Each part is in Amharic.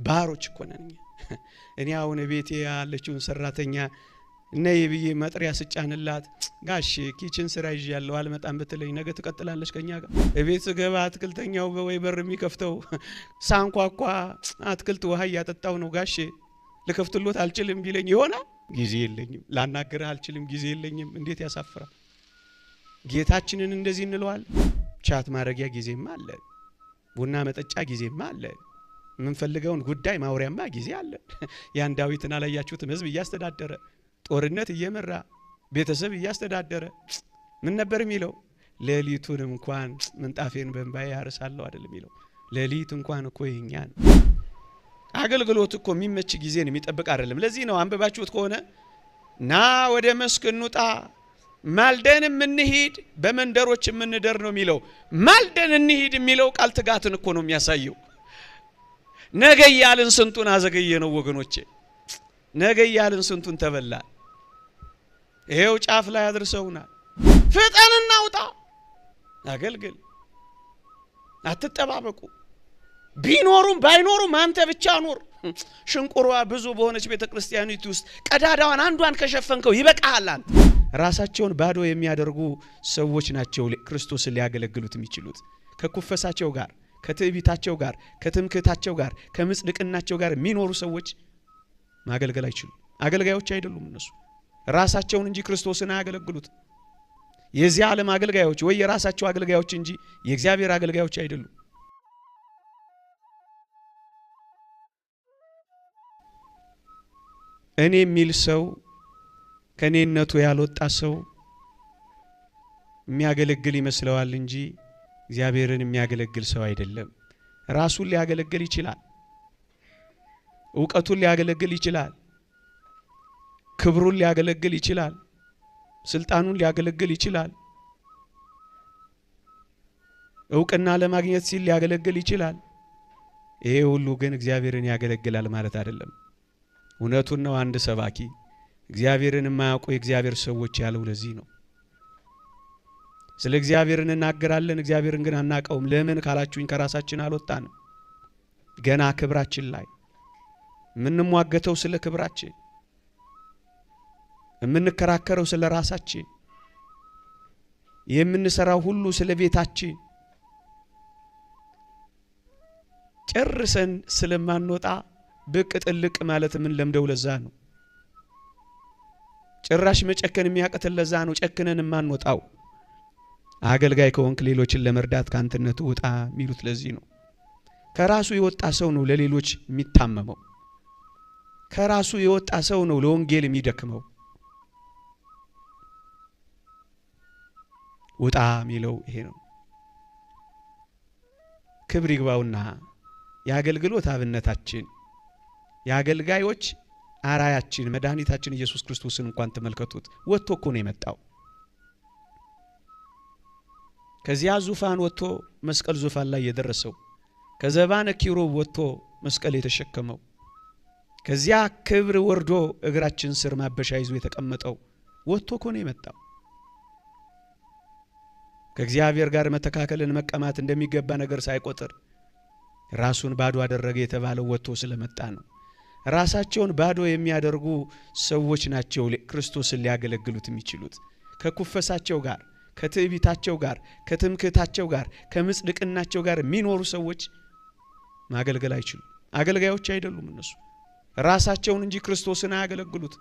ባሮች እኮ ነን እኔ አሁን ቤቴ ያለችውን ሰራተኛ ነይ ብዬ መጥሪያ ስጫንላት ጋሽ ኪችን ስራ ይያለው አልመጣም ብትለኝ ነገ ትቀጥላለሽ ከኛ ጋር እቤት ገባ አትክልተኛው በወይ በር የሚከፍተው ሳንኳኳ አትክልት ውሃ ያጠጣው ነው ጋሽ ለከፍትሎት አልችልም ቢለኝ ይሆናል ጊዜ የለኝም ላናገርህ አልችልም ጊዜ የለኝም እንዴት ያሳፍራል ጌታችንን እንደዚህ እንለዋል ቻት ማረጊያ ጊዜማ አለ ቡና መጠጫ ጊዜማ አለ ምን ፈልገውን ጉዳይ ማውሪያማ ጊዜ አለ ያን ዳዊትን አላያችሁትም ህዝብ ያስተዳደረ ጦርነት እየመራ ቤተሰብ ያስተዳደረ ምን ነበር የሚለው ሌሊቱን እንኳን ምንጣፌን በእንባዬ ያርሳለሁ አይደል የሚለው ሌሊት እንኳን እኮ ይኛል አገልግሎት እኮ የሚመች ጊዜን የሚጠብቅ አይደለም ለዚህ ነው አንበባችሁት ከሆነ ና ወደ መስክ እንውጣ ማልደን እንሂድ በመንደሮች እንንደር ነው የሚለው ማልደን እንሂድ የሚለው ቃል ትጋትን እኮ ነው የሚያሳየው ነገ ያልን ስንቱን አዘገየ ነው ወገኖቼ ነገ ያልን ስንቱን ተበላ ይሄው ጫፍ ላይ አድርሰውናል ፍጠንና ውጣ አገልግል አትጠባበቁ ቢኖሩም ባይኖሩም አንተ ብቻ ኑር ሽንቁሯ ብዙ በሆነች ቤተክርስቲያኒቱ ውስጥ ቀዳዳዋን አንዷን ከሸፈንከው ይበቃሃል አንተ ራሳቸውን ባዶ የሚያደርጉ ሰዎች ናቸው ክርስቶስን ሊያገለግሉት የሚችሉት ከኩፈሳቸው ጋር ከትዕቢታቸው ጋር ከትምክህታቸው ጋር ከመጽድቅናቸው ጋር የሚኖሩ ሰዎች ማገልገል አይችሉም አገልጋዮች አይደሉም እነሱ ራሳቸውን እንጂ ክርስቶስን አያገለግሉት የዚህ ዓለም አገልጋዮች ወይ የራሳቸው አገልጋዮች እንጂ የእግዚአብሔር አገልጋዮች አይደሉም እኔ የሚል ሰው ከኔነቱ ያልወጣ ሰው የሚያገለግል ይመስለዋል እንጂ እግዚአብሔርን የሚያገለግል ሰው አይደለም ራሱን ሊያገለግል ይችላል ዕውቀቱን ሊያገለግል ይችላል ክብሩን ሊያገለግል ይችላል ስልጣኑን ሊያገለግል ይችላል ዕውቅና ለማግኘት ሲል ሊያገለግል ይችላል ይሄ ሁሉ ግን እግዚአብሔርን ያገለግላል ማለት አይደለም እውነቱን ነው አንድ ሰባኪ እግዚአብሔርን የማያውቁ የእግዚአብሔር ሰዎች ያለው ለዚህ ነው ስለ እግዚአብሔርን እናገራለን እግዚአብሔርን ግን አናቀውም ለምን ካላችሁኝ ከራሳችን አልወጣንም ገና ክብራችን ላይ ምንሟገተው ስለ ክብራችን የምንከራከረው ስለ ራሳችን የምንሰራው ሁሉ ስለ ቤታችን ጨርሰን ስለማንወጣ ብቅ ጥልቅ ማለት ምን ለምደው ለዛ ነው ጭራሽ መጨከን የሚያቀተል ለዛ ነው ጨክነን ማንወጣው አገልጋይ ከሆንክ ሌሎችን ለመርዳት ካንተነቱ ወጣ ሚሉት ለዚህ ነው ከራሱ የወጣ ሰው ነው ለሌሎች የሚታመመው ከራሱ የወጣ ሰው ነው ለወንጌል የሚደክመው ወጣ ሚለው ይሄ ነው ክብር ይግባውና ያገልግሎት አብነታችን ያገልጋዮች አራያችን መድኃኒታችን ኢየሱስ ክርስቶስን እንኳን ተመልከቱት ወጥቶ እኮ ነው የመጣው ከዚያ ዙፋን ወጥቶ መስቀል ዙፋን ላይ የደረሰው ከዘባነ ኪሩብ ወጥቶ መስቀል የተሸከመው ከዚያ ክብር ወርዶ እግራችን ስር ማበሻ ይዞ የተቀመጠው ወጥቶ እኮ ነው የመጣው ከእግዚአብሔር ጋር መተካከልን መቀማት እንደሚገባ ነገር ሳይቆጥር ራሱን ባዶ አደረገ የተባለው ወጥቶ ስለመጣ ነው ራሳቸውን ባዶ የሚያደርጉ ሰዎች ናቸው ክርስቶስን ሊያገለግሉት የሚችሉት ከኩፈሳቸው ጋር ከትዕቢታቸው ጋር ከትምክህታቸው ጋር ከመጽድቅናቸው ጋር የሚኖሩ ሰዎች ማገልገል አይችሉም አገልጋዮች አይደሉም እነሱ ራሳቸውን እንጂ ክርስቶስን አያገለግሉት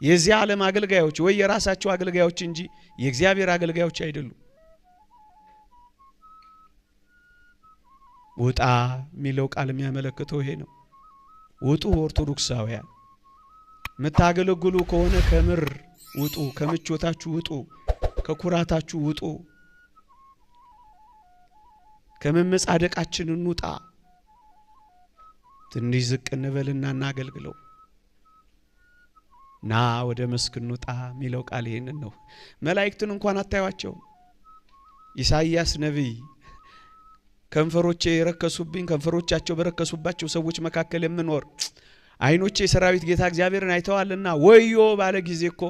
የዚህ ዓለም አገልጋዮች ወይ የራሳቸው አገልጋዮች እንጂ የእግዚአብሔር አገልጋዮች አይደሉም ወጣ ሚለው ቃል የሚያመለክተው ይሄ ነው ውጡ ኦርቶዶክሳውያን መታገለግሉ ከሆነ ከምር ውጡ ከምቾታችሁ ውጡ ከኩራታችሁ ውጡ ከመመጻደቃችን እንውጣ ትንሽ ዝቅ እንበልና እናገልግለው ና ወደ መስክ እንውጣ ሚለው ቃል ይሄንን ነው መላእክትን እንኳን አታዩአቸው ኢሳይያስ ነብይ ከንፈሮቼ የረከሱብኝ ከንፈሮቻቸው በረከሱባቸው ሰዎች መካከል የምኖር አይኖቼ ሰራዊት ጌታ እግዚአብሔርን አይተዋልና ወዮ ባለ ጊዜ እኮ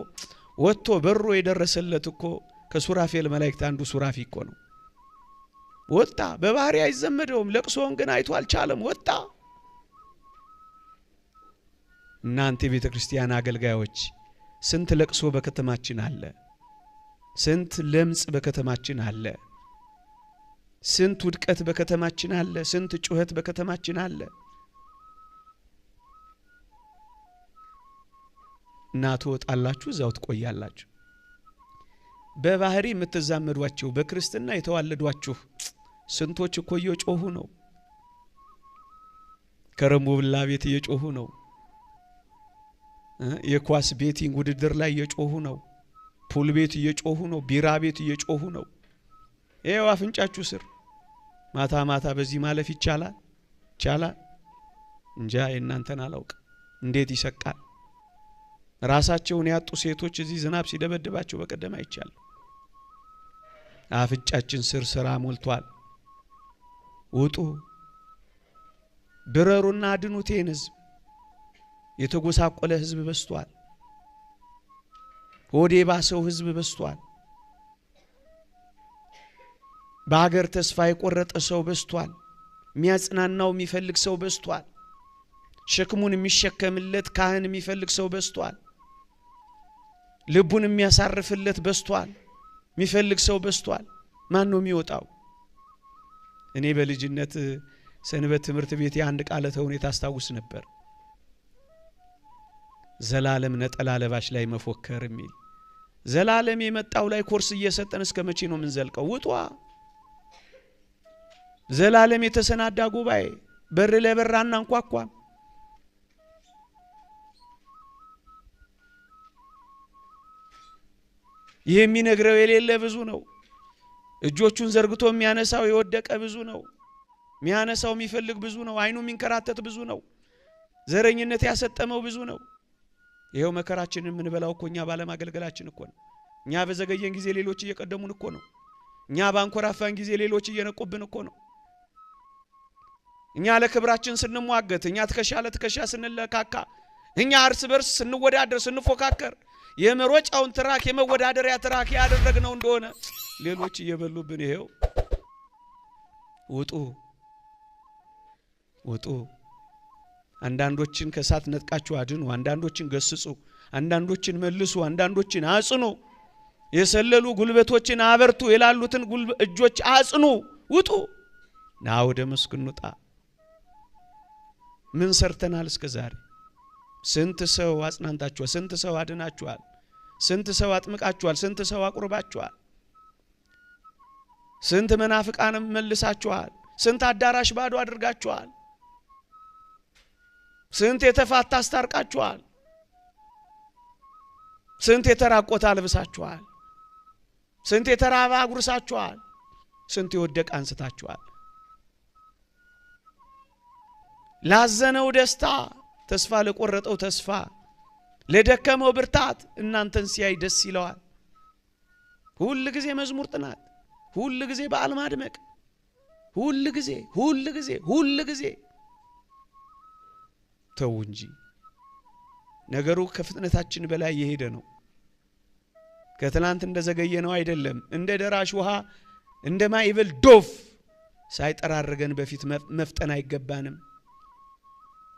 ወጥቶ በሮ የደረሰለት እኮ ከሱራፌል መላእክት አንዱ ሱራፊ እኮ ነው ወጣ በባህሪ አይዘመደውም ለቅሶን ግን አይቶ አልቻለም ወጣ እናንተ የቤተ ክርስቲያን አገልጋዮች ስንት ለቅሶ በከተማችን አለ፣ ስንት ለምጽ በከተማችን አለ፣ ስንት ውድቀት በከተማችን አለ፣ ስንት ጩኸት በከተማችን አለ። እናቱ ወጣላችሁ እዛው ትቆያላችሁ። በባህሪ የምትዛመዷቸው በክርስትና የተዋለዷችሁ ስንቶች እኮ እየጮሁ ነው። ከረምቡላ ቤት እየጮሁ ነው። የኳስ ቤቲንግ ውድድር ላይ እየጮሁ ነው። ፑል ቤት እየጮሁ ነው። ቢራ ቤት እየጮሁ ነው። ይሄው አፍንጫችሁ ስር ማታ ማታ በዚህ ማለፍ ይቻላል? ይቻላል እንጃ። የእናንተን አላውቅ እንዴት ይሰቃል። ራሳቸውን ያጡ ሴቶች እዚህ ዝናብ ሲደበድባቸው በቀደም አይቻለሁ። አፍንጫችን ስር ስራ ሞልቷል። ውጡ፣ ድረሩና አድኑት ይህን ህዝብ። የተጎሳቆለ ህዝብ በስቷል። ሆዴ ባሰው ህዝብ በስቷል። በሀገር ተስፋ የቆረጠ ሰው በስቷል። የሚያጽናናው የሚፈልግ ሰው በስቷል። ሸክሙን የሚሸከምለት ካህን የሚፈልግ ሰው በስቷል። ልቡን የሚያሳርፍለት በስቷል። የሚፈልግ ሰው በስቷል። ማን ነው የሚወጣው? እኔ በልጅነት ሰንበት ትምህርት ቤት የአንድ ቃለ ተውኔት አስታውስ ነበር። ዘላለም ነጠላ ለባሽ ላይ መፎከር የሚል። ዘላለም የመጣው ላይ ኮርስ እየሰጠን እስከ መቼ ነው ምን ዘልቀው? ውጧ። ዘላለም የተሰናዳ ጉባኤ በር ለበራና እንኳኳ። ይህ የሚነግረው የሌለ ብዙ ነው። እጆቹን ዘርግቶ የሚያነሳው የወደቀ ብዙ ነው። የሚያነሳው የሚፈልግ ብዙ ነው። አይኑ የሚንከራተት ብዙ ነው። ዘረኝነት ያሰጠመው ብዙ ነው። ይሄው መከራችንን የምንበላው እኮ እኛ ባለማገልገላችን እኮ ነው። እኛ በዘገየን ጊዜ ሌሎች እየቀደሙን እኮ ነው። እኛ ባንኮራፋን ጊዜ ሌሎች እየነቁብን እኮ ነው። እኛ ለክብራችን ስንሟገት፣ እኛ ትከሻ ለትከሻ ስንለካካ፣ እኛ እርስ በርስ ስንወዳደር ስንፎካከር የመሮጫውን ትራክ የመወዳደሪያ ትራክ ያደረግነው እንደሆነ ሌሎች እየበሉብን ይሄው። ውጡ ውጡ። አንዳንዶችን ከሳት ነጥቃችሁ አድኑ፣ አንዳንዶችን ገስጹ፣ አንዳንዶችን መልሱ፣ አንዳንዶችን አጽኑ። የሰለሉ ጉልበቶችን አበርቱ፣ የላሉትን እጆች አጽኑ። ውጡ። ና ወደ መስክ እንውጣ። ምን ሰርተናል እስከ ዛሬ? ስንት ሰው አጽናንታችኋል? ስንት ሰው አድናችኋል? ስንት ሰው አጥምቃችኋል? ስንት ሰው አቁርባችኋል? ስንት መናፍቃንም መልሳችኋል? ስንት አዳራሽ ባዶ አድርጋችኋል? ስንት የተፋታ አስታርቃችኋል? ስንት የተራቆተ አልብሳችኋል? ስንት የተራባ አጉርሳችኋል? ስንት የወደቀ አንስታችኋል? ላዘነው ደስታ፣ ተስፋ ለቆረጠው ተስፋ፣ ለደከመው ብርታት እናንተን ሲያይ ደስ ይለዋል። ሁል ጊዜ መዝሙር ጥናት፣ ሁል ጊዜ በዓል ማድመቅ፣ ሁል ጊዜ ሁል ጊዜ ሁል ጊዜ። ተው እንጂ ነገሩ ከፍጥነታችን በላይ የሄደ ነው። ከትላንት እንደዘገየ ነው አይደለም። እንደ ደራሽ ውሃ እንደ ማዕበል ዶፍ ሳይጠራርገን በፊት መፍጠን አይገባንም።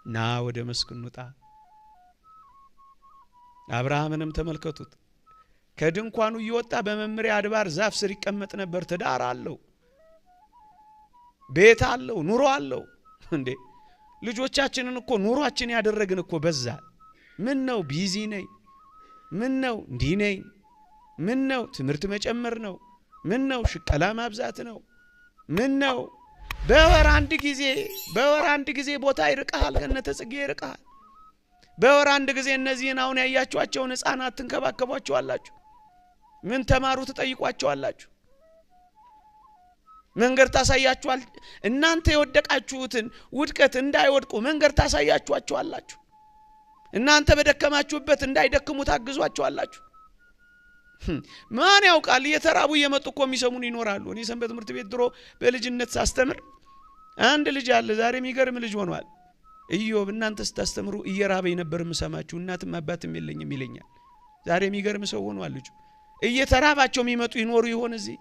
ና ወደ መስክ እንውጣ። አብርሃምንም ተመልከቱት። ከድንኳኑ እየወጣ በመምሪያ አድባር ዛፍ ስር ይቀመጥ ነበር። ትዳር አለው፣ ቤት አለው፣ ኑሮ አለው። እንዴ ልጆቻችንን እኮ ኑሯችን ያደረግን እኮ በዛ። ምን ነው ቢዚ ነኝ፣ ምን ነው እንዲህ ነኝ፣ ምን ነው ትምህርት መጨመር ነው፣ ምን ነው ሽቀላ ማብዛት ነው፣ ምን ነው በወር አንድ ጊዜ ቦታ ይርቃል፣ ገነተ ጽጌ ይርቃል። በወር አንድ ጊዜ እነዚህን አሁን ያያችኋቸውን ሕፃናት ትንከባከቧቸዋላችሁ። ምን ተማሩ ትጠይቋቸዋላችሁ። መንገድ ታሳያችኋል። እናንተ የወደቃችሁትን ውድቀት እንዳይወድቁ መንገድ ታሳያችኋላችሁ። እናንተ በደከማችሁበት እንዳይደክሙ ታግዟቸዋላችሁ። ማን ያውቃል? እየተራቡ እየመጡ እኮ የሚሰሙን ይኖራሉ። እኔ ሰንበት ትምህርት ቤት ድሮ በልጅነት ሳስተምር አንድ ልጅ አለ፣ ዛሬ የሚገርም ልጅ ሆኗል። ኢዮብ እናንተ ስታስተምሩ እየራበኝ ነበር የምሰማችሁ፣ እናትም አባትም የለኝም ይለኛል። ዛሬ የሚገርም ሰው ሆኗል ልጁ። እየተራባቸው የሚመጡ ይኖሩ ይሆን እዚህ?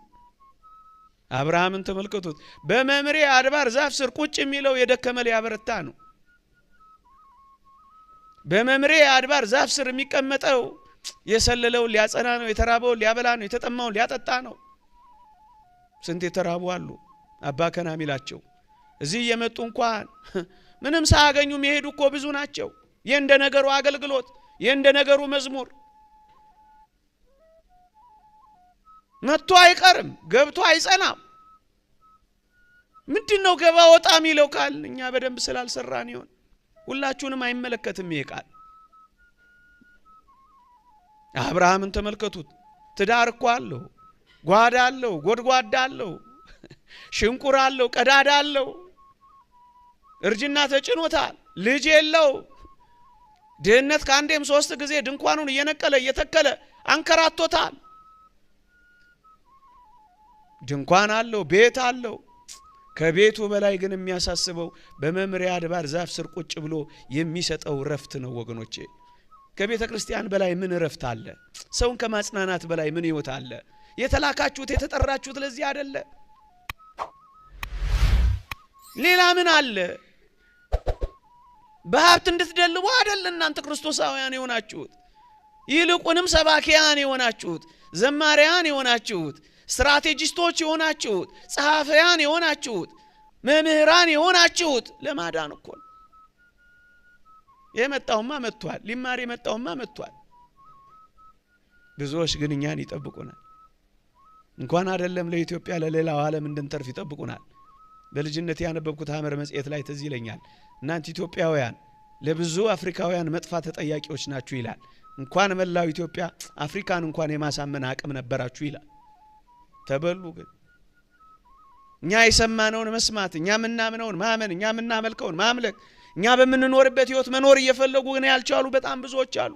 አብርሃምን ተመልከቱት። በመምሬ አድባር ዛፍ ስር ቁጭ የሚለው የደከመ ሊያበረታ ነው። በመምሬ አድባር ዛፍ ስር የሚቀመጠው የሰለለውን ሊያጸና ነው፣ የተራበውን ሊያበላ ነው፣ የተጠማውን ሊያጠጣ ነው። ስንት የተራቡ አሉ አባ ከና ሚላቸው እዚህ የመጡ እንኳን ምንም ሳያገኙ የሚሄዱ እኮ ብዙ ናቸው። የእንደ ነገሩ አገልግሎት የእንደ ነገሩ መዝሙር መጥቶ አይቀርም፣ ገብቶ አይጸናም። ምንድነው ገባ ወጣ የሚለው ቃል? እኛ በደንብ ስላልሰራን ይሆን? ሁላችሁንም አይመለከትም ይሄ ቃል። አብርሃምን ተመልከቱት። ትዳር እኮ አለው፣ ጓዳ አለው፣ ጎድጓዳ አለው፣ ሽንቁር አለው፣ ቀዳዳ አለው፣ እርጅና ተጭኖታል፣ ልጅ የለው። ድህነት ከአንዴም 3 ጊዜ ድንኳኑን እየነቀለ እየተከለ አንከራቶታል። ድንኳን አለው፣ ቤት አለው። ከቤቱ በላይ ግን የሚያሳስበው በመምሬ አድባር ዛፍ ስር ቁጭ ብሎ የሚሰጠው ረፍት ነው ወገኖቼ። ከቤተ ክርስቲያን በላይ ምን ረፍት አለ? ሰውን ከማጽናናት በላይ ምን ህይወት አለ? የተላካችሁት የተጠራችሁት ለዚህ አይደለ? ሌላ ምን አለ? በሀብት እንድትደልቡ አይደለ እናንተ ክርስቶሳውያን የሆናችሁት። ይልቁንም ሰባኪያን የሆናችሁት፣ ዘማሪያን የሆናችሁት፣ ስትራቴጂስቶች የሆናችሁት፣ ጸሐፊያን የሆናችሁት፣ መምህራን የሆናችሁት ለማዳን እኮ ነው። የመጣውማ መጥቷል፣ ሊማር የመጣውማ መጥቷል። ብዙዎች ግን እኛን ይጠብቁናል። እንኳን አይደለም ለኢትዮጵያ ለሌላው ዓለም እንድንተርፍ ይጠብቁናል። በልጅነት ያነበብኩት ሐመር መጽሔት ላይ ትዝ ይለኛል። እናንተ ኢትዮጵያውያን ለብዙ አፍሪካውያን መጥፋት ተጠያቂዎች ናችሁ ይላል። እንኳን መላው ኢትዮጵያ አፍሪካን እንኳን የማሳመን አቅም ነበራችሁ ይላል። ተበሉ። ግን እኛ የሰማነውን መስማት፣ እኛ ምናምነውን ማመን፣ እኛ ምናመልከውን ማምለክ፣ እኛ በመንኖርበት ህይወት መኖር እየፈለጉ ግን ያልቻሉ በጣም ብዙዎች አሉ።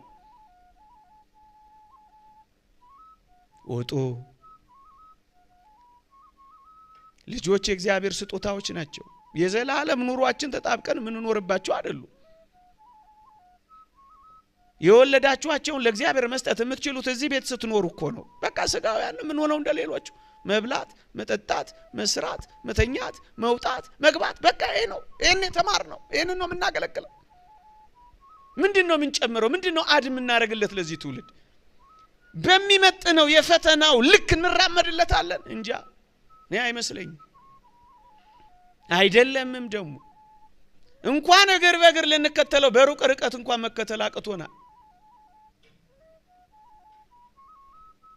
ወጡ። ልጆች የእግዚአብሔር ስጦታዎች ናቸው። የዘላለም ኑሯችን ተጣብቀን ምንኖርባቸው አይደሉ። የወለዳችኋቸውን ለእግዚአብሔር መስጠት የምትችሉት እዚህ ቤት ስትኖሩ እኮ ነው። በቃ ስጋውያን ምን ሆነው እንደሌሎች መብላት፣ መጠጣት፣ መስራት፣ መተኛት፣ መውጣት፣ መግባት በቃ ይሄ ነው። ይሄን ተማር ነው። ይሄን ነው የምናገለግለው። ምንድነው የምንጨምረው? ምንድነው አድ የምናደርግለት ለዚህ ትውልድ? በሚመጥነው የፈተናው ልክ እንራመድለታለን እንጂ እኔ አይመስለኝም። አይደለምም ደግሞ እንኳን እግር በእግር ልንከተለው በሩቅ ርቀት እንኳን መከተል አቅቶናል።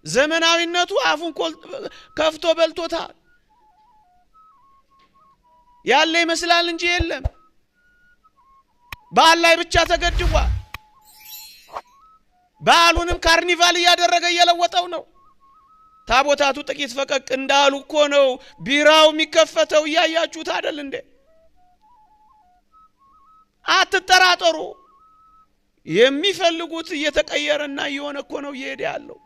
ዘመናዊነቱ አፉን ከፍቶ በልቶታል። ያለ ይመስላል እንጂ የለም። በዓል ላይ ብቻ ተገድቧል። በዓሉንም ካርኒቫል እያደረገ እየለወጠው ነው። ታቦታቱ ጥቂት ፈቀቅ እንዳሉ እኮ ነው ቢራው የሚከፈተው። እያያችሁት አይደል እንዴ? አትጠራጠሩ። የሚፈልጉት እየተቀየረና እየሆነ እኮ ነው እየሄደ ያለው።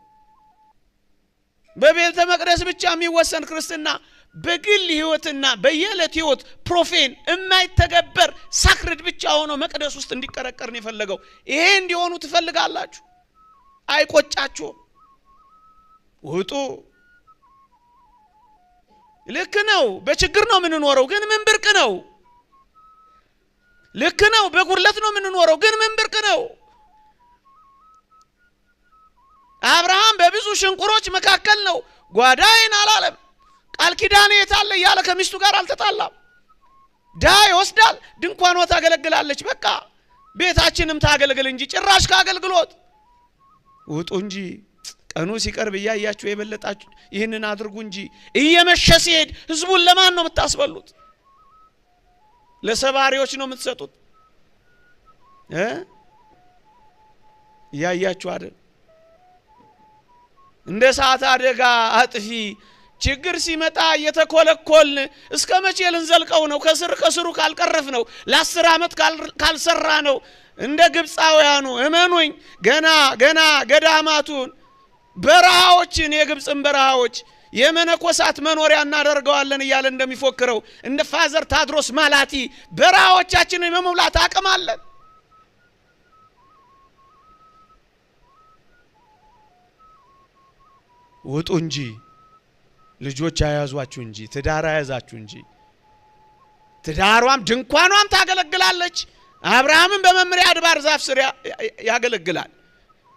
በቤተ መቅደስ ብቻ የሚወሰን ክርስትና በግል ህይወትና በየዕለት ህይወት ፕሮፌን የማይተገበር ሳክርድ ብቻ ሆኖ መቅደስ ውስጥ እንዲቀረቀር ነው የፈለገው። ይሄ እንዲሆኑ ትፈልጋላችሁ? አይቆጫችሁም? ውጡ። ልክ ነው። በችግር ነው የምንኖረው፣ ግን ምን ብርቅ ነው? ልክ ነው። በጉድለት ነው የምንኖረው፣ ግን ምን ብርቅ ነው? አብርሃም በብዙ ሽንቁሮች መካከል ነው። ጓዳዬን አላለም። ቃል ኪዳኔ የታለ እያለ ከሚስቱ ጋር አልተጣላም። ዳ ይወስዳል፣ ድንኳኗ ታገለግላለች። በቃ ቤታችንም ታገልግል እንጂ ጭራሽ ካገልግሎት ውጡ እንጂ ቀኑ ሲቀርብ እያያችሁ የበለጣችሁ ይህንን አድርጉ እንጂ። እየመሸ ሲሄድ ህዝቡን ለማን ነው የምታስበሉት? ለሰባሪዎች ነው የምትሰጡት? እያያችሁ አይደል? እንደ ሰዓት አደጋ አጥፊ ችግር ሲመጣ እየተኮለኮልን እስከ መቼ ልንዘልቀው ነው? ከስሩ ካልቀረፍ ነው፣ ለ10 ዓመት ካልሰራ ነው። እንደ ግብፃውያኑ እመኑኝ ገና ገዳማቱን በረሃዎችን የግብፅን በረሃዎች የመነኮሳት መኖሪያ እናደርገዋለን እያለ እንደሚፎክረው እንደ ፋዘር ታድሮስ ማላቲ በረሃዎቻችንን የመሙላት አቅም አለን። ውጡ እንጂ ልጆች አያዟችሁ እንጂ ትዳር አያዛችሁ እንጂ። ትዳሯም ድንኳኗም ታገለግላለች፣ አብርሃምን በመምሪያ አድባር ዛፍ ስር ያገለግላል።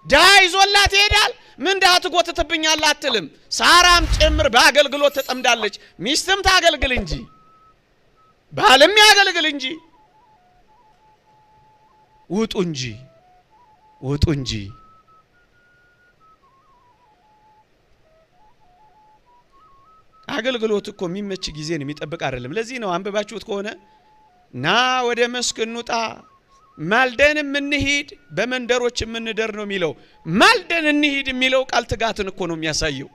ድሃ ይዞላት ይሄዳል። ምን ድሃ ትጎትትብኛለህ አትልም። ሳራም ጭምር በአገልግሎት ተጠምዳለች። ሚስትም ታገልግል እንጂ ባልም ያገልግል እንጂ ውጡ እንጂ አገልግሎት እኮ የሚመች ጊዜን የሚጠብቅ አይደለም። ለዚህ ነው አንብባችሁት ከሆነ ና ወደ መስክ እንውጣ ማልደን እንሂድ በመንደሮች እንንደር ነው የሚለው። ማልደን እንሂድ የሚለው ቃል ትጋትን እኮ ነው የሚያሳየው።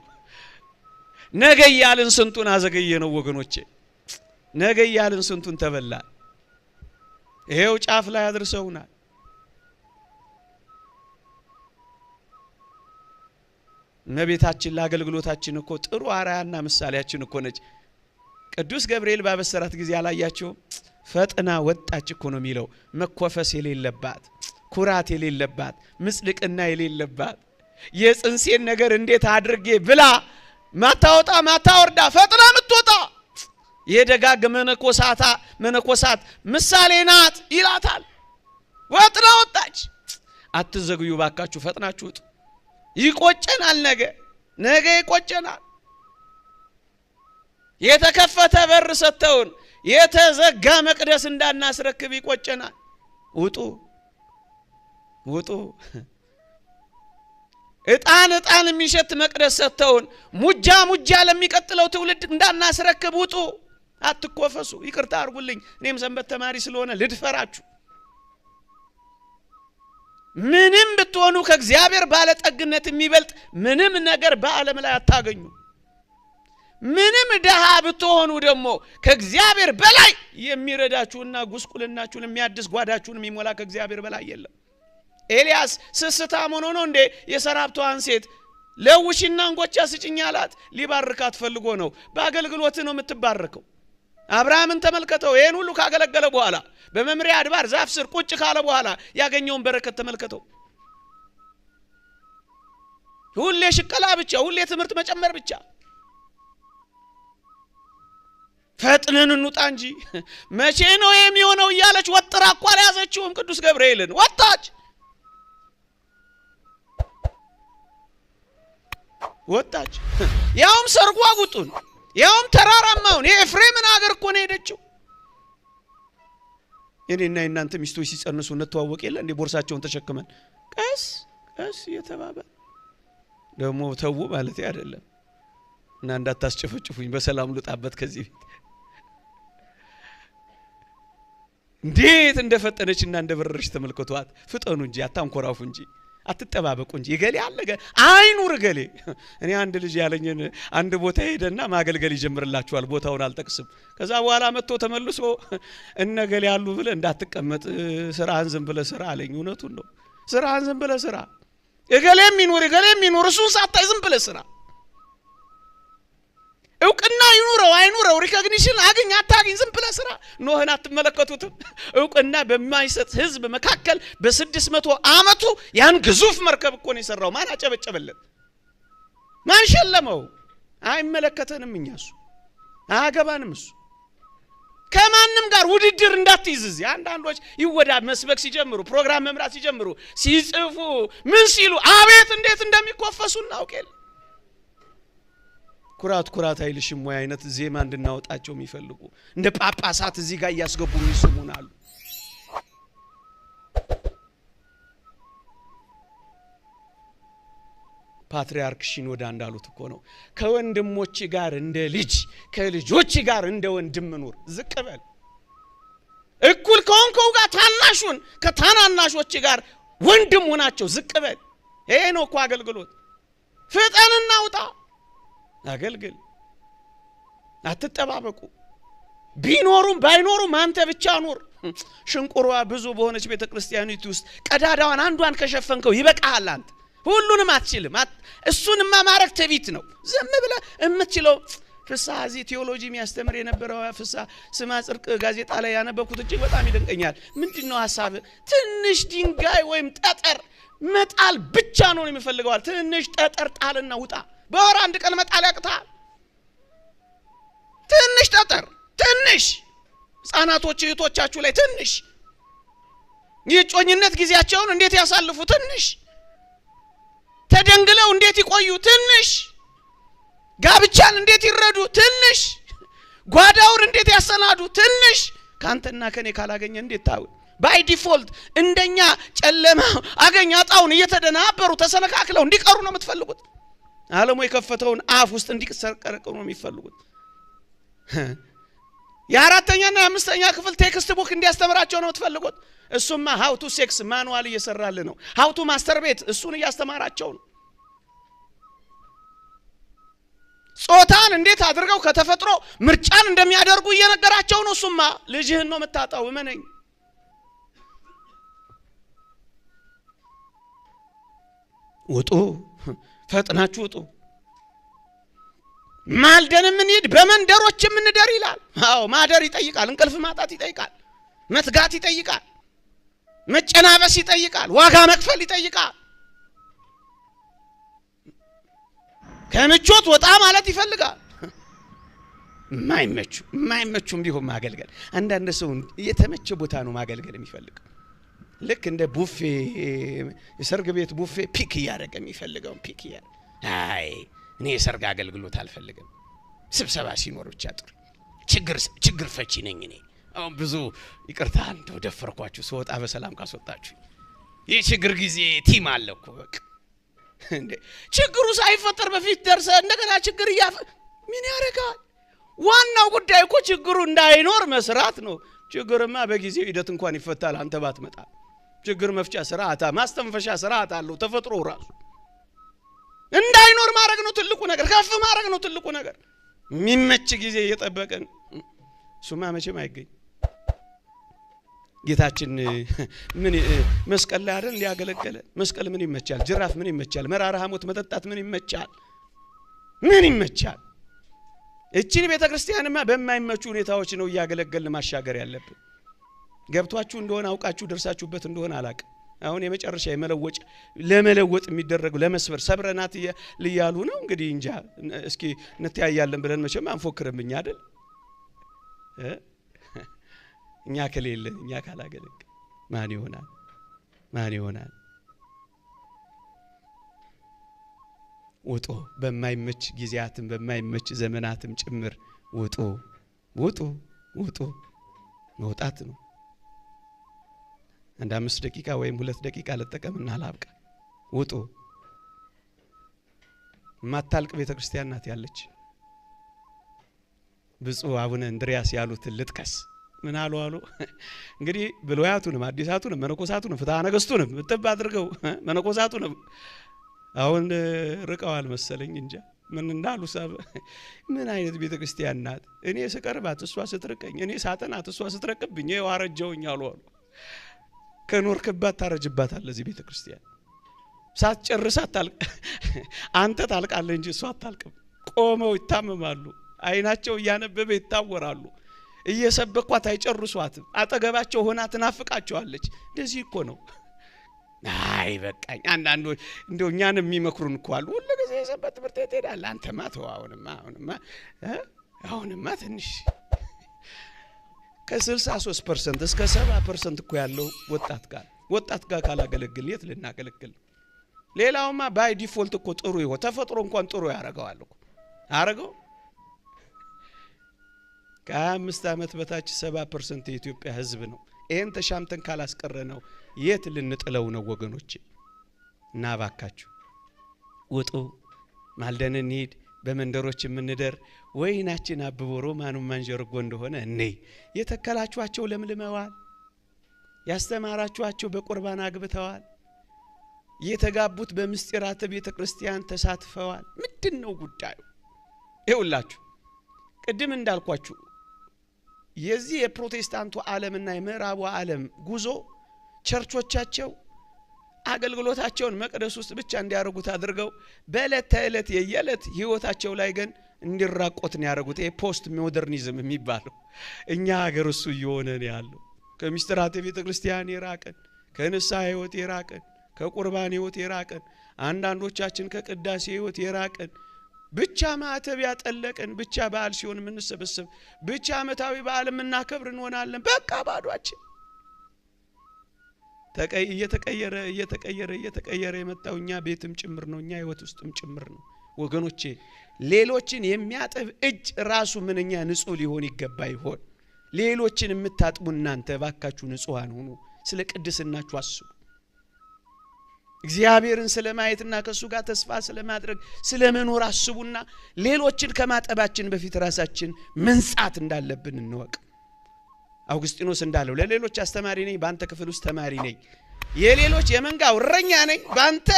ነገ ያልን ስንቱን አዘገየ ነው ወገኖቼ። ነገ ያልን ስንቱን ተበላ። ይሄው ጫፍ ላይ አድርሰውናል። እመቤታችን ለአገልግሎታችን እኮ ጥሩ አራያና ምሳሌያችን እኮ ነች። ቅዱስ ገብርኤል ባበሰራት ጊዜ አላያቸው ፈጥና ወጣች እኮ ነው የሚለው። መኮፈስ የሌለባት፣ ኩራት የሌለባት፣ ምጽድቅና የሌለባት የጽንሴን ነገር እንዴት አድርጌ ብላ ማታወጣ ማታወርዳ ፈጥና ምትወጣ የደጋግ መነኮሳት ምሳሌ ናት ይላታል። ፈጥና ወጣች። አትዘግዩ ባካችሁ፣ ፈጥናችሁ ውጡ። ይቆጨናል፣ ነገ ይቆጨናል። የተከፈተ በር ሰተውን የተዘጋ መቅደስ እንዳናስረክብ ይቆጨናል። ውጡ። እጣን የሚሸት መቅደስ ሰተውን ሙጃ ለሚቀጥለው ትውልድ እንዳናስረክብ ውጡ። አትኮፈሱ። ይቅርታ አድርጉልኝ፣ እኔም ሰንበት ተማሪ ስለሆነ ልድፈራችሁ። ምንም ብትሆኑ ከእግዚአብሔር ባለጠግነት የሚበልጥ ምንም ነገር በዓለም ላይ አታገኙ። ምንም ደሃ ብትሆኑ ደግሞ ከእግዚአብሔር በላይ የሚረዳችሁና ጉስቁልናችሁን የሚያድስ ጓዳችሁን የሚሞላ ከእግዚአብሔር በላይ የለም። ኤልያስ ስስታም ሆኖ ነው እንዴ የሰራፕቷን ሴት ለውሽና እንጎቻ ስጭኝ አላት? ሊባርካት ፈልጎ ነው። በአገልግሎት ነው የምትባረከው። አብርሃምን ተመልከተው። ይሄን ሁሉ ካገለገለ በኋላ በመምሪያ አድባር ዛፍ ስር ቁጭ ካለ በኋላ ያገኘውን በረከት ተመልከተው። ሁሌ ሽቀላ ብቻ፣ ሁሌ ትምህርት መጨመር ብቻ። ፈጥነን እንውጣ እንጂ መቼ ነው የሚሆነው እያለች ወጥራ እኮ አልያዘችውም። ቅዱስ ገብርኤልን ወጣች። ያውም ሰርጓጉጡን፣ ያውም ተራራማውን የኤፍሬምን ሀገር እኮ ነው ሄደችው። የኔና የናንተ ሚስቶች ሲጸንሱ እንተዋወቅ የለ እንዴ? ቦርሳቸውን ተሸክመን ቀስ እየተባባል ደግሞ ተው ማለት አይደለም። እና እንዳታስጨፈጭፉኝ በሰላም ልጣበት ከዚህ ቤት። እንዴት እንደፈጠነችና እንደበረረች ተመልከቷት። ፍጠኑ እንጂ አታንኮራፉ እንጂ አትጠባበቁ እንጂ። ይገሌ አለገ አይኑር ገሌ። እኔ አንድ ልጅ ያለኝን አንድ ቦታ ሄደና ማገልገል ይጀምርላችኋል፣ ቦታውን አልጠቅስም። ከዛ በኋላ መጥቶ ተመልሶ እነገሌ ያሉ ብለ እንዳትቀመጥ ስራህን ዝም ብለ ስራ አለኝ። እውነቱን ነው። ስራህን ዝም ብለ ስራ። እገሌም ይኑር እሱን ሳታይ ዝም ብለ ስራ። እውቅና ይኑረው አይኑረው ሪኮግኒሽን አገኝ አታገኝ ዝም ብለ ስራ። ኖህን አትመለከቱትም? እውቅና በማይሰጥ ህዝብ መካከል በ600 ዓመቱ ያን ግዙፍ መርከብ እኮ ነው የሰራው። ማን አጨበጨበለት? ማን ሸለመው? አይመለከተንም። እኛሱ አያገባንም። እሱ ከማንም ጋር ውድድር እንዳትይዝ። አንዳንዶች ይወዳ መስበክ ሲጀምሩ፣ ፕሮግራም መምራት ሲጀምሩ፣ ሲጽፉ ምን ሲሉ አቤት እንዴት እንደሚኮፈሱ እናውቀል። ኩራት አይልሽም ወይ አይነት ዜማ እንድናወጣቸው የሚፈልጉ እንደ ጳጳሳት እዚህ ጋር ያስገቡ ይስሙናል። ፓትሪያርክ ሽኖዳ እንዳሉት እኮ ነው ከወንድሞች ጋር እንደ ልጅ ከልጆች ጋር እንደ ወንድም ኑር። ዝቅ በል። እኩል ከሆንከው ጋር ታናሹን ከታናናሾች ጋር ወንድም ሆናቸው ዝቅ በል። ይሄ ነው እኮ አገልግሎት። ፍጠንና ውጣ አገልግል። አትጠባበቁ። ቢኖሩም ባይኖሩም አንተ ብቻ ኑር። ሽንቁሯ ብዙ በሆነች ቤተክርስቲያኒቱ ውስጥ ቀዳዳዋን አንዷን ከሸፈንከው ይበቃሃል። አንተ ሁሉንም አትችልም። እሱንማ ማረክ ትዕቢት ነው። ዝም ብለህ የምትችለው ፍስሐ እዚህ ቴዎሎጂ የሚያስተምር የነበረው ፍስሐ ስማ ጽድቅ ጋዜጣ ላይ ያነበብኩት እጅግ በጣም ይደንቀኛል። ምንድነው ሐሳብ? ትንሽ ድንጋይ ወይም ጠጠር መጣል ብቻ ነው የሚፈልገዋል። ትንሽ ጠጠር ጣልና ውጣ። በወር አንድ ቀን መጣል ያቅታል። ትንሽ ጠጠር፣ ትንሽ ህፃናቶች እህቶቻችሁ ላይ ትንሽ የጮኝነት ጊዜያቸውን እንዴት ያሳልፉ ትንሽ ተደንግለው እንዴት ይቆዩ ትንሽ ጋብቻን እንዴት ይረዱ ትንሽ ጓዳውን እንዴት ያሰናዱ ትንሽ ካንተና ከኔ ካላገኘ እንዴት ታው ባይ ዲፎልት እንደኛ ጨለማ አገኛ ጣውን እየተደናበሩ ተሰነካክለው እንዲቀሩ ነው የምትፈልጉት ዓለሙ የከፈተውን አፍ ውስጥ እንዲቀርቀሩ ነው የሚፈልጉት የአራተኛና የአምስተኛ ክፍል ቴክስት ቡክ እንዲያስተምራቸው ነው የምትፈልጉት እሱማ how to sex ማኑዋል እየሰራል ነው how to masturbate እሱን እያስተማራቸው ነው ጾታን እንዴት አድርገው ከተፈጥሮ ምርጫን እንደሚያደርጉ እየነገራቸው ነው እሱማ ልጅህን ነው መታጣው እመነኝ ወጡ ፈጥናችሁ ወጡ ማልደን ምን ይድ በመንደሮች ምን እንደር ይላል አዎ ማደር ይጠይቃል እንቅልፍ ማጣት ይጠይቃል መትጋት ይጠይቃል መጨናበስ ይጠይቃል ዋጋ መክፈል ይጠይቃል ከምቾት ወጣ ማለት ይፈልጋል ማይመቹም ቢሆን ማገልገል አንዳንድ ሰው የተመቸ ቦታ ነው ማገልገል የሚፈልግ ልክ እንደ ቡፌ የሰርግ ቤት ቡፌ ፒክ ያደረገ የሚፈልገው ፒክ ያ አይ እኔ የሰርግ አገልግሎት አልፈልግም ስብሰባ ሲኖር ብቻ ጥሩ ችግር ፈቺ ነኝ እኔ አሁን ብዙ ይቅርታ እንደው ደፈርኳችሁ ሰውጣ በሰላም ካስወጣችሁ የችግር ጊዜ ቲም አለኩ በቃ እንዴ ችግሩ ሳይፈጠር በፊት ደርሰ እንደገና ችግር ምን ያረጋል ዋናው ጉዳይ እኮ ችግሩ እንዳይኖር መስራት ነው ችግርማ በጊዜው ሂደት እንኳን ይፈታል አንተ ባትመጣ ችግር መፍቻ ስርዓታ ማስተንፈሻ ስርዓት አለው ተፈጥሮ ራሱ እንዳይኖር ማድረግ ነው ትልቁ ነገር ከፍ ማድረግ ነው ትልቁ ነገር የሚመች ጊዜ እየጠበቀን ሱማ መቼም አይገኝ ጌታችን ምን መስቀል ላይ አይደል ሊያገለግለ መስቀል ምን ይመቻል ጅራፍ ምን ይመቻል መራራ ሐሞት መጠጣት ምን ይመቻል እቺን ቤተክርስቲያንማ በማይመቹ ሁኔታዎች ነው ያገለገልን ማሻገር ያለብን ገብቷችሁ እንደሆነ አውቃችሁ ደርሳችሁበት እንደሆነ አላቅ አሁን የመጨረሻ የመለወጭ ለመለወጥ የሚደረግ ለመስበር ሰብረናት ይያሉ ነው እንግዲህ እንጃ እስኪ እንተያያለን ብለን መቼም አንፎክርምኛ አይደል እኛ ከሌለ እኛ ካላገለግ ማን ይሆናል ወጦ በማይመች ጊዜያትም በማይመች ዘመናትም ጭምር ወጦ መውጣት ነው አንድ 5 ደቂቃ ወይም 2 ደቂቃ ለተጠቀምና አላብቃ ወጦ ማታልቅ ቤተክርስቲያን ናት ያለች ብፁዕ አቡነ እንድሪያስ ያሉት ልጥቀስ ምን አሉ እንግዲህ ብሉያቱንም አዲሳቱንም መነኮሳቱንም ፍትሐ ነገሥቱንም ጥብ አድርገው መነኮሳቱንም አሁን ርቀዋል መሰለኝ እንጃ ምን እንዳሉ ሰብ ምን አይነት ቤተክርስቲያን ናት እኔ ስቀርባት እሷ ስትርቀኝ እኔ ሳጠናት እሷ ስትረቅብኝ ያዋረጀውኝ አሉ ከኖርክባት ታረጅባታል ለዚህ ቤተክርስቲያን ሳትጨርሳት አንተ ታልቃለህ እንጂ እሷ አታልቅም ቆመው ይታመማሉ አይናቸው ያነበበ ይታወራሉ እየሰበኳት አይጨርሷትም አጠገባቸው ሆና ትናፍቃቸዋለች እንደዚህ እኮ ነው አይ በቃኝ አንዳንዶች እንደው ኛን የሚመክሩን እኮ አሉ ሁሉ ጊዜ የሰበት ትምህርት ይሄዳል አንተማ አሁንማ ትንሽ ከ63% እስከ 70% እኮ ያለው ወጣት ጋር ካላገለግል የት ልናገለግል ሌላውማ ባይ ዲፎልት እኮ ጥሩ ይሆን ተፈጥሮ እንኳን ጥሩ ያረጋዋል እኮ አረጋው ከ5 ዓመት በታች 70% የኢትዮጵያ ህዝብ ነው ይሄን ተሻምተን ካላስቀረነው የት ልንጥለው ነው ወገኖቼ እና ባካችሁ ወጡ ማልደን እንሂድ በመንደሮች ምንደር ወይናችን አብቦ ሮማኑ ማንጀርጎ እንደሆነ እኔ የተከላችኋቸው ለምልመዋል ያስተማራችኋቸው በቁርባን አግብተዋል የተጋቡት በምስጢራተ ቤተክርስቲያን ተሳትፈዋል ምንድነው ጉዳዩ ይውላችሁ ቅድም እንዳልኳችሁ የዚህ የፕሮቴስታንቱ ዓለምና የምዕራቡ ዓለም ጉዞ ቸርቾቻቸው አገልግሎታቸውን መቅደስ ውስጥ ብቻ እንዲያረጉት አድርገው በእለት ተእለት የየለት ህይወታቸው ላይ ግን እንዲራቆት ነው ያረጉት ይሄ ፖስት ሞደርኒዝም የሚባለው እኛ ሀገር እሱ እየሆነ ነው ያለው ከምስጢራተ ቤተክርስቲያን የራቀን ከንስሐ ህይወት የራቀን ከቁርባን ህይወት የራቀን አንዳንዶቻችን ከቅዳሴ ህይወት የራቀን ብቻ ማተብ ያጠለቀን ብቻ በዓል ሲሆን ምን ሰበሰብ ብቻ ዓመታዊ በዓል ምናከብር እንሆናለን በቃ ባዷችን እየተቀየረ የመጣው እኛ ቤትም ጭምር ነው፣ እኛ ህይወት ውስጥም ጭምር ነው። ወገኖቼ ሌሎችን የሚያጥብ እጅ ራሱ ምንኛ ንጹህ ሊሆን ይገባ ይሆን? ሌሎችን የምታጥቡ እናንተ ባካችሁ ንጹሃን ሁኑ። ስለ ቅድስናችሁ አስቡ። እግዚአብሔርን ስለማየትና ከሱ ጋር ተስፋ ስለማድረግ ስለመኖር አስቡና ሌሎችን ከማጠባችን በፊት ራሳችን መንጻት እንዳለብን እንወቅ። አውግስጢኖስ እንዳለው ለሌሎች አስተማሪ ነኝ፣ ባንተ ክፍል ውስጥ ተማሪ ነኝ። የሌሎች የመንጋው እረኛ ነኝ፣ ባንተ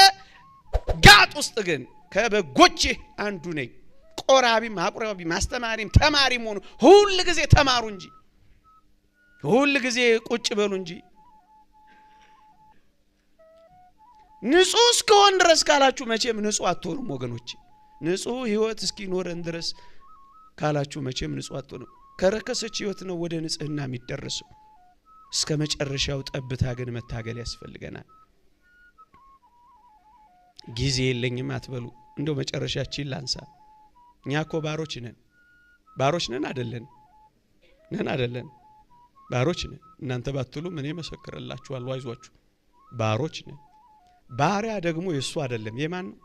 ጋጥ ውስጥ ግን ከበጎቼ አንዱ ነኝ። ቆራቢም አቁራቢም አስተማሪም ተማሪም ሆኑ ሁሉ ጊዜ ተማሩ እንጂ ሁሉ ጊዜ ቁጭ በሉ እንጂ። ንጹህ እስከሆን ድረስ ካላችሁ መቼም ንጹህ አትሆኑም ወገኖቼ። ንጹህ ህይወት እስኪኖረን ድረስ ካላችሁ መቼም ንጹህ አትሆኑም። ከረከሰች ህይወት ነው ወደ ንጽህና የሚደረሰው። እስከ መጨረሻው ጠብታ ግን መታገል ያስፈልገናል። ጊዜ የለኝም አትበሉ። እንደው መጨረሻችን ላንሳ። እኛ እኮ ባሮች ነን አይደለን? ባሮች ነን። እናንተ ባትሉም እኔ መሰክርላችኋለሁ፣ አይዟችሁ። ባሮች ነን። ባሪያ ደግሞ የሱ አይደለም። የማን ነው?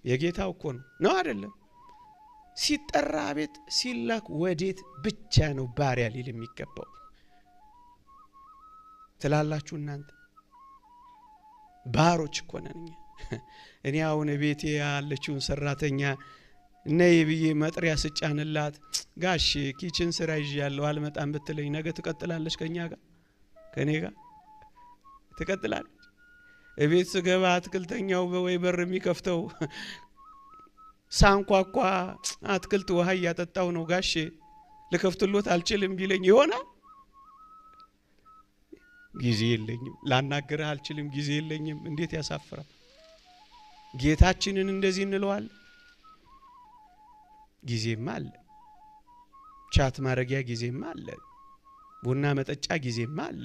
የጌታው እኮ ነው አይደለም? ሲጠራ ቤት ሲላክ ወዴት ብቻ ነው ባሪያ ሊል የሚገባው ትላላችሁ እናንተ? ባሮች እኮ ነን እኛ። እኔ አሁን ቤቴ ያለችውን ሰራተኛ ነይ ብዬ መጥሪያ ስጫንላት ጋሽ ኪችን ስራ ይዣለሁ አልመጣም ብትለኝ ነገ ትቀጥላለች ከኛ ጋር ከኔ ጋር ትቀጥላለች። እቤት ስገባ አትክልተኛው በወይ በር የሚከፍተው ሳንኳኳ አትክልት ውሃ ያጠጣው ነው ጋሽ ልከፍትሎት አልችልም ቢለኝ ይሆናል? ጊዜ የለኝም ላናገርህ አልችልም፣ ጊዜ የለኝም። እንዴት ያሳፍራል! ጌታችንን እንደዚህ እንለዋለን። ጊዜማ አለ፣ ቻት ማረጊያ ጊዜማ አለ፣ ቡና መጠጫ ጊዜማ አለ፣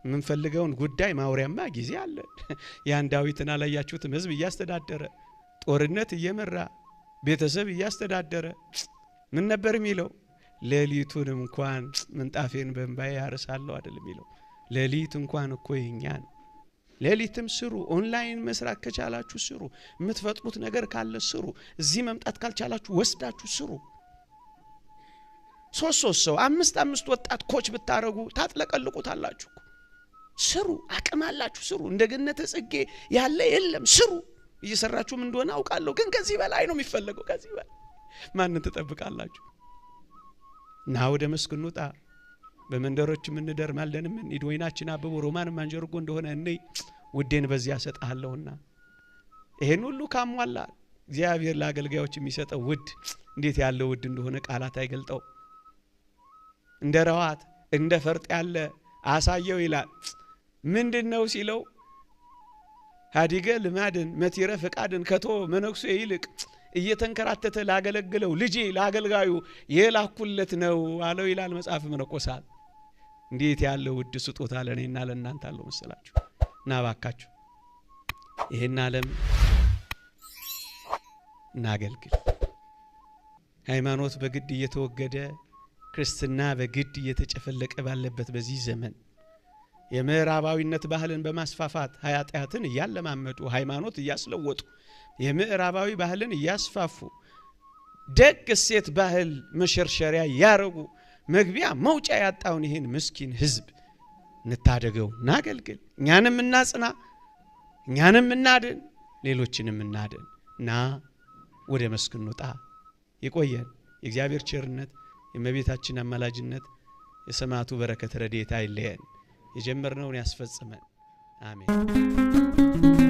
የምንፈልገውን ጉዳይ ማውሪያማ ጊዜ አለ። ያን ዳዊትን አላያችሁትም? ህዝብ እያስተዳደረ ጦርነት እየመራ ቤተሰብ እያስተዳደረ ምን ነበር የሚለው? ሌሊቱን እንኳን ምንጣፌን በእንባዬ ያርሳለሁ አይደል የሚለው? ሌሊት እንኳን እኮ የኛ ነው። ሌሊትም ስሩ። ኦንላይን መስራት ከቻላችሁ ስሩ። የምትፈጥሩት ነገር ካለ ስሩ። እዚህ መምጣት ካልቻላችሁ ወስዳችሁ ስሩ። ሶስት ሰው አምስት ወጣት ኮች ብታረጉ ታጥለቀልቁታላችሁ። ስሩ። አቅም አላችሁ፣ ስሩ። እንደ ገነተ ጽጌ ያለ የለም፣ ስሩ። እየሰራችሁም እንደሆነ አውቃለሁ፣ ግን ከዚህ በላይ ነው የሚፈልገው። ከዚህ በላይ ማንን ትጠብቃላችሁ? ና ወደ መስክ እንውጣ። በመንደሮች ምን እንደር ማልደን ምን ይዶይናችን አበቦ ሮማን ማንጀርጎ እንደሆነ እኔ ውዴን በዚያ ሰጣለሁና ይሄን ሁሉ ካሟላ እግዚአብሔር ለአገልጋዮች የሚሰጠው ውድ እንዴት ያለው ውድ እንደሆነ ቃላት አይገልጠው። እንደ ረዋት እንደ ፈርጥ ያለ አሳየው ይላል። ምንድነው ሲለው ሀዲገ ልማድን መቲረ ፈቃድን ከቶ መነኩሴ ይልቅ እየተንከራተተ ላገለግለው ልጄ ላገልጋዩ የላኩለት ነው አለው ይላል መጽሐፍ መነኮሳት። እንዴት ያለው ውድ ስጦታ ለኔና ለእናንተ አለው መስላችሁ? እና ባካችሁ ይሄን ዓለም እናገልግል። ሃይማኖት በግድ እየተወገደ ክርስትና በግድ እየተጨፈለቀ ባለበት በዚህ ዘመን የምዕራባዊነት ባህልን በማስፋፋት ኃጢአትን እያለማመዱ ሃይማኖት እያስለወጡ የምዕራባዊ ባህልን እያስፋፉ ደግ ሴት ባህል መሸርሸሪያ ያረጉ መግቢያ መውጫ ያጣውን ይሄን ምስኪን ህዝብ እንታደገው፣ እናገልግል። እኛንም እናጽና፣ እኛንም እናድን፣ ሌሎችንም እናድን። ና ወደ መስክ እንውጣ። ይቆየን። የእግዚአብሔር ቸርነት፣ የእመቤታችን አማላጅነት፣ የሰማዕቱ በረከት ረድኤት አይለየን። የጀመርነውን ያስፈጽመን። አሜን።